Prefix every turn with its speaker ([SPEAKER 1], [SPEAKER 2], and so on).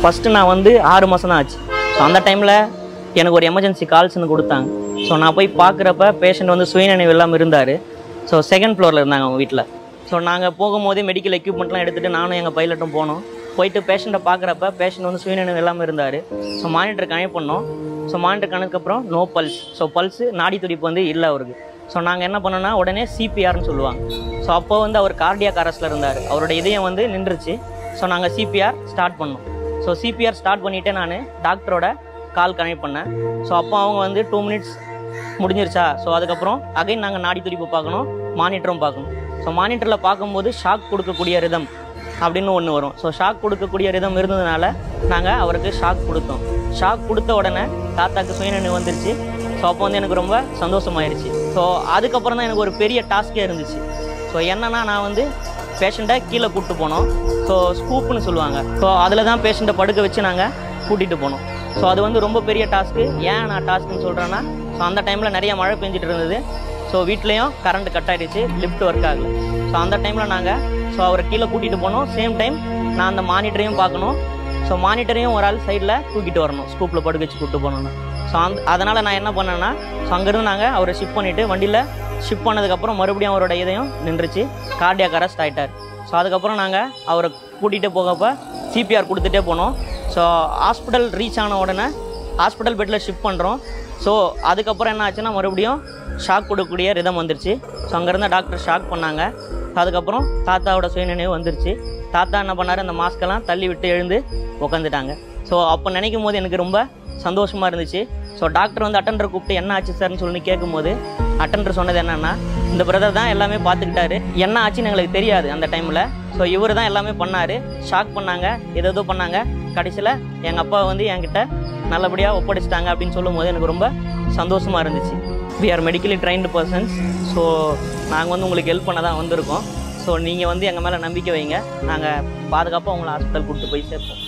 [SPEAKER 1] First நான் வந்து 6 மாதம் தான் ஆச்சு. ஸோ அந்த டைமில் எனக்கு ஒரு எமர்ஜென்சி கால்ஸ்னு கொடுத்தாங்க. ஸோ நான் போய் பார்க்குறப்ப பேஷண்ட் வந்து சுயநினைவு இல்லாமல் இருந்தார். ஸோ செகண்ட் ஃப்ளோரில் இருந்தாங்க அவங்க வீட்டில். ஸோ நாங்கள் போகும்போதே மெடிக்கல் எக்யூப்மெண்ட்லாம் எடுத்துகிட்டு நானும் எங்கள் பைலட்டும் போனோம். போயிட்டு பேஷண்ட்டை பார்க்குறப்ப பேஷண்ட் வந்து சுயநினைவு இல்லாமல் இருந்தார். ஸோ மானிட்டர் கனெக்ட் பண்ணோம். ஸோ மானிட்டர் கனெக்ட்கப்புறம் நோ பல்ஸ். ஸோ பல்ஸு நாடி துடிப்பு வந்து இல்லை அவருக்கு. ஸோ நாங்கள் என்ன பண்ணோன்னா உடனே சிபிஆர்னு சொல்லுவாங்க. ஸோ அப்போ வந்து அவர் கார்டியாக் அரெஸ்ட்டில் இருந்தார். அவரோட இதயம் வந்து நின்றுச்சு. ஸோ நாங்கள் சிபிஆர் ஸ்டார்ட் பண்ணோம். ஸோ சிபிஆர் ஸ்டார்ட் பண்ணிவிட்டு நான் டாக்டரோட கால் கனெக்ட் பண்ணேன். ஸோ அப்போ அவங்க வந்து 2 மினிட்ஸ் முடிஞ்சிருச்சா. ஸோ அதுக்கப்புறம் அகைன் நாங்கள் நாடி துடிப்பு பார்க்கணும், மானிட்டரும் பார்க்கணும். ஸோ மானிட்டரில் பார்க்கும்போது ஷாக் கொடுக்கக்கூடிய ரிதம் அப்படின்னு ஒன்று வரும். ஸோ ஷாக் கொடுக்கக்கூடிய ரிதம் இருந்ததுனால நாங்கள் அவருக்கு ஷாக் கொடுத்தோம். ஷாக் கொடுத்த உடனே தாத்தாக்கு சுயநினைவு வந்துருச்சு. ஸோ அப்போ வந்து எனக்கு ரொம்ப சந்தோஷமாயிருச்சு. ஸோ அதுக்கப்புறம் தான் எனக்கு ஒரு பெரிய டாஸ்கே இருந்துச்சு. ஸோ என்னென்னா நான் வந்து பேஷண்ட்டை கீழே கூப்பிட்டு போனோம். ஸோ ஸ்கூப்புன்னு சொல்லுவாங்க. ஸோ அதில் தான் பேஷண்ட்டை படுக்க வச்சு நாங்கள் கூட்டிகிட்டு போனோம். ஸோ அது வந்து ரொம்ப பெரிய டாஸ்க்கு. ஏன் நான் டாஸ்க்குன்னு சொல்கிறேன்னா, ஸோ அந்த டைமில் நிறைய மழை பெஞ்சிட்டு இருந்தது. ஸோ வீட்லேயும் கரண்ட் கட் ஆகிடுச்சு, லிஃப்ட் ஒர்க் ஆகலை. ஸோ அந்த டைமில் நாங்கள் அவரை கீழே கூட்டிகிட்டு போனோம். சேம் டைம் நான் அந்த மானிட்டரையும் பார்க்கணும். ஸோ மானிட்டரையும் ஒரு ஆள் சைடில் தூக்கிட்டு வரணும், ஸ்கூப்பில் படுக்க வச்சு கூப்பிட்டு போகணுன்னு. ஸோ அதனால் நான் என்ன பண்ணேன்னா, ஸோ அங்கேருந்து நாங்கள் அவரை ஷிஃப்ட் பண்ணிவிட்டு வண்டியில் ஷிஃப்ட் பண்ணதுக்கப்புறம் மறுபடியும் அவரோட இதயம் நின்றுச்சு, கார்டியாக் அரெஸ்ட் ஆகிட்டார். ஸோ அதுக்கப்புறம் நாங்கள் அவரை கூட்டிகிட்டு போகப்போ சிபிஆர் கொடுத்துட்டே போனோம். ஸோ ஹாஸ்பிட்டல் ரீச் ஆன உடனே ஹாஸ்பிட்டல் பெட்டில் ஷிஃப்ட் பண்ணுறோம். ஸோ அதுக்கப்புறம் என்ன ஆச்சுன்னா மறுபடியும் ஷாக் கொடுக்கக்கூடிய ரிதம் வந்துருச்சு. ஸோ அங்கேருந்து டாக்டர் ஷாக் பண்ணாங்க. அதுக்கப்புறம் தாத்தாவோட சுயநினைவு வந்துருச்சு. தாத்தா என்ன பண்ணார், அந்த மாஸ்கெல்லாம் தள்ளி விட்டு எழுந்து உட்காந்துட்டாங்க. ஸோ அப்போ நினைக்கும் போது எனக்கு ரொம்ப சந்தோஷமாக இருந்துச்சு. ஸோ டாக்டர் வந்து அட்டெண்டர் கூப்பிட்டு என்ன ஆச்சு சார்னு சொல்லி கேட்கும்போது அட்டெண்டர் சொன்னது என்னென்னா, இந்த பிரதர் தான் எல்லாமே பார்த்துக்கிட்டாரு, என்ன ஆச்சுன்னு எங்களுக்கு தெரியாது அந்த டைமில். ஸோ இவர் தான் எல்லாமே பண்ணார், ஷாக் பண்ணாங்க, ஏதோ பண்ணாங்க. கடைசியில் எங்கள் அப்பா வந்து என்கிட்ட நல்லபடியாக ஒப்படைச்சிட்டாங்க அப்படின்னு சொல்லும்போது எனக்கு ரொம்ப சந்தோஷமாக இருந்துச்சு. We are medically trained persons. So நாங்கள் வந்து உங்களுக்கு ஹெல்ப் பண்ண தான் வந்திருக்கோம். ஸோ நீங்கள் வந்து எங்கள் மேலே நம்பிக்கை வைங்க, நாங்கள் பாதுகாப்பாக உங்களை ஹாஸ்பிட்டல் கூப்பிட்டு போய் சேர்ப்போம்.